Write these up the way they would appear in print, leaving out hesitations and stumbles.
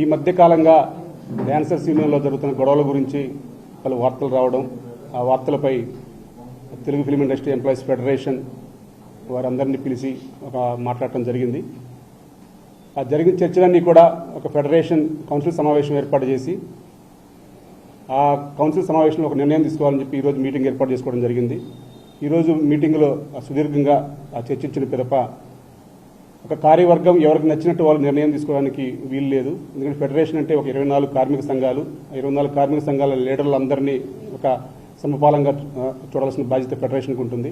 ఈ మధ్యకాలంగా డాన్సర్స్ యూనియన్లో జరుగుతున్న గొడవల గురించి పలు వార్తలు రావడం, ఆ వార్తలపై Telugu film industry employees federation వారందరినీ పిలిచి మాట్లాడటం జరిగింది. ఆ జరిగిన చర్చలన్నీ కూడా ఒక ఫెడరేషన్ కౌన్సిల్ సమావేశం ఏర్పాటు చేసి ఆ కౌన్సిల్ సమావేశంలో ఒక నిర్ణయం తీసుకోవాలని చెప్పి ఈరోజు మీటింగ్ ఏర్పాటు చేసుకోవడం జరిగింది. ఈరోజు మీటింగ్లో సుదీర్ఘంగా చర్చించిన పిదప ఒక కార్యవర్గం ఎవరికి నచ్చినట్టు వాళ్ళు నిర్ణయం తీసుకోవడానికి వీలు లేదు. ఎందుకంటే ఫెడరేషన్ అంటే ఒక 24 కార్మిక సంఘాలు, 24 కార్మిక సంఘాల లీడర్లందరినీ ఒక సమపాలంగా చూడాల్సిన బాధ్యత ఫెడరేషన్కి ఉంటుంది.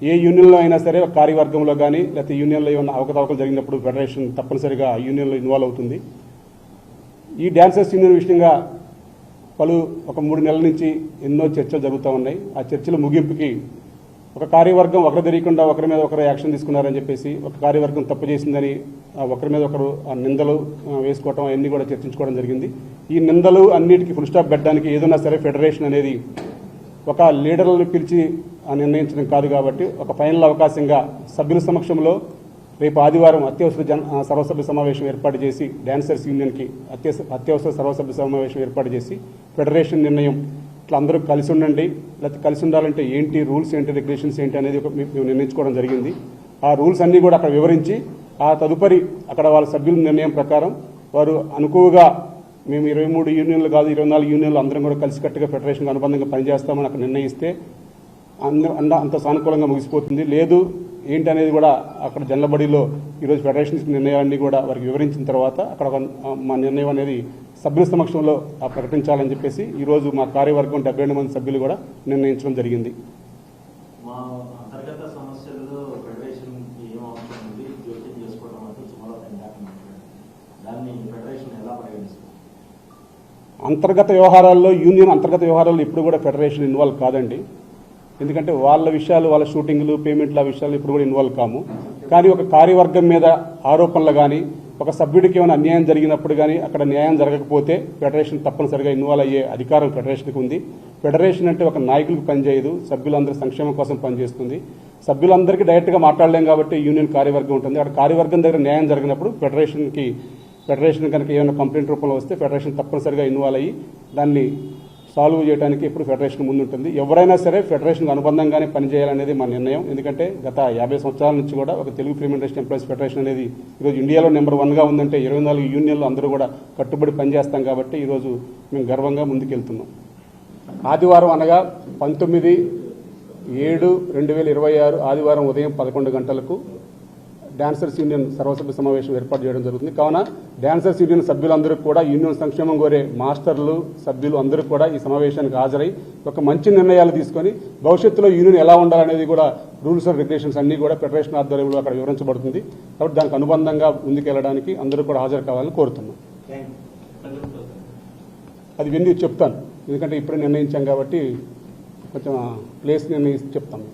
ఏ యూనియన్లో అయినా సరే ఒక కార్యవర్గంలో కానీ లేకపోతే యూనియన్లో ఏమైనా అవకతవకలు జరిగినప్పుడు ఫెడరేషన్ తప్పనిసరిగా ఆ యూనియన్లో ఇన్వాల్వ్ అవుతుంది. ఈ డాన్సర్స్ యూనియన్ విషయంగా ఒక 3 నెలల నుంచి ఎన్నో చర్చలు జరుగుతూ ఉన్నాయి. ఆ చర్చల ముగింపుకి ఒక కార్యవర్గం ఒకరు తెలియకుండా ఒకరి మీద ఒకరు యాక్షన్ తీసుకున్నారని చెప్పేసి, ఒక కార్యవర్గం తప్పు చేసిందని ఒకరి మీద ఒకరు నిందలు వేసుకోవటం అవన్నీ కూడా చర్చించుకోవడం జరిగింది. ఈ నిందలు అన్నిటికీ ఫుల్ స్టాప్ పెట్టడానికి ఏదైనా సరే ఫెడరేషన్ అనేది ఒక లీడర్లను పిలిచి నిర్ణయించడం కాదు. కాబట్టి ఒక ఫైనల్ అవకాశంగా సభ్యుల సమక్షంలో రేపు ఆదివారం అత్యవసర సర్వసభ్య సమావేశం ఏర్పాటు చేసి డాన్సర్స్ యూనియన్కి అత్యవసర సర్వసభ్య సమావేశం ఏర్పాటు చేసి ఫెడరేషన్ నిర్ణయం ఇట్లా అందరూ కలిసి ఉండండి, లేకపోతే కలిసి ఉండాలంటే ఏంటి, రూల్స్ ఏంటి, రెగ్యులేషన్స్ ఏంటి అనేది మేము నిర్ణయించుకోవడం జరిగింది. ఆ రూల్స్ అన్నీ కూడా అక్కడ వివరించి ఆ తదుపరి అక్కడ వాళ్ళ సభ్యుల నిర్ణయం ప్రకారం వారు అనుకువగా మేము 23 యూనియన్లు కాదు 24 యూనియన్లు అందరం కూడా కలిసికట్టుగా ఫెడరేషన్కి అనుబంధంగా పనిచేస్తామని అక్కడ నిర్ణయిస్తే అంత సానుకూలంగా ముగిసిపోతుంది. లేదు ఏంటి అనేది కూడా అక్కడ జనరల్ ఈరోజు ఫెడరేషన్ నిర్ణయాలన్నీ కూడా వారికి వివరించిన తర్వాత అక్కడ మా నిర్ణయం అనేది సభ్యుల సమక్షంలో ప్రకటించాలని చెప్పేసి ఈరోజు మా కార్యవర్గం 72 మంది సభ్యులు కూడా నిర్ణయించడం జరిగింది. అంతర్గత వ్యవహారాల్లో యూనియన్ అంతర్గత వ్యవహారాల్లో ఇప్పుడు కూడా ఫెడరేషన్ ఇన్వాల్వ్ కాదండి. ఎందుకంటే వాళ్ళ విషయాలు, వాళ్ళ షూటింగ్లు, పేమెంట్ల విషయాలు ఇప్పుడు కూడా ఇన్వాల్వ్ కాము. కానీ ఒక కార్యవర్గం మీద ఆరోపణలు కానీ, ఒక సభ్యుడికి ఏమైనా అన్యాయం జరిగినప్పుడు కానీ అక్కడ న్యాయం జరగకపోతే ఫెడరేషన్ తప్పనిసరిగా ఇన్వాల్వ్ అయ్యే అధికారం ఫెడరేషన్కి ఉంది. ఫెడరేషన్ అంటే ఒక నాయకులకు పనిచేయదు, సభ్యులందరి సంక్షేమం కోసం పనిచేస్తుంది. సభ్యులందరికీ డైరెక్ట్గా మాట్లాడలేం కాబట్టి యూనియన్ కార్యవర్గం ఉంటుంది. అక్కడ కార్యవర్గం దగ్గర న్యాయం జరిగినప్పుడు ఫెడరేషన్ కనుక ఏమైనా కంప్లైంట్ రూపంలో వస్తే ఫెడరేషన్ తప్పనిసరిగా ఇన్వాల్వ్ అయ్యి దాన్ని సాల్వ్ చేయడానికి ఎప్పుడు ఫెడరేషన్ ముందుంటుంది. ఎవరైనా సరే ఫెడరేషన్కి అనుబంధంగానే పనిచేయాలనేది మా నిర్ణయం. ఎందుకంటే గత 50 సంవత్సరాల నుంచి కూడా ఒక Telugu film industry employees federation అనేది ఈరోజు ఇండియాలో నెంబర్ 1గా ఉందంటే 24 యూనియన్లు అందరూ కూడా కట్టుబడి పనిచేస్తాం కాబట్టి ఈరోజు మేము గర్వంగా ముందుకెళ్తున్నాం. ఆదివారం అనగా 19/7/2026 ఆదివారం ఉదయం 11 గంటలకు డాన్సర్స్ యూనియన్ సర్వసభ్య సమావేశం ఏర్పాటు చేయడం జరుగుతుంది. కావున డాన్సర్స్ యూనియన్ సభ్యులందరూ కూడా యూనియన్ సంక్షేమం కోరే మాస్టర్లు, సభ్యులు అందరూ కూడా ఈ సమావేశానికి హాజరై ఒక మంచి నిర్ణయాలు తీసుకొని భవిష్యత్తులో యూనియన్ ఎలా ఉండాలనేది కూడా రూల్స్ అండ్ రెగ్యులేషన్స్ అన్నీ కూడా ఫెడరేషన్ ఆధ్వర్యంలో అక్కడ వివరించబడుతుంది. కాబట్టి దానికి అనుబంధంగా ముందుకెళ్లడానికి అందరూ కూడా హాజరు కావాలని కోరుతున్నాం. అది విని చెప్తాను, ఎందుకంటే ఇప్పుడే నిర్ణయించాం కాబట్టి కొంచెం ప్లేస్ నిర్ణయించి చెప్తాను.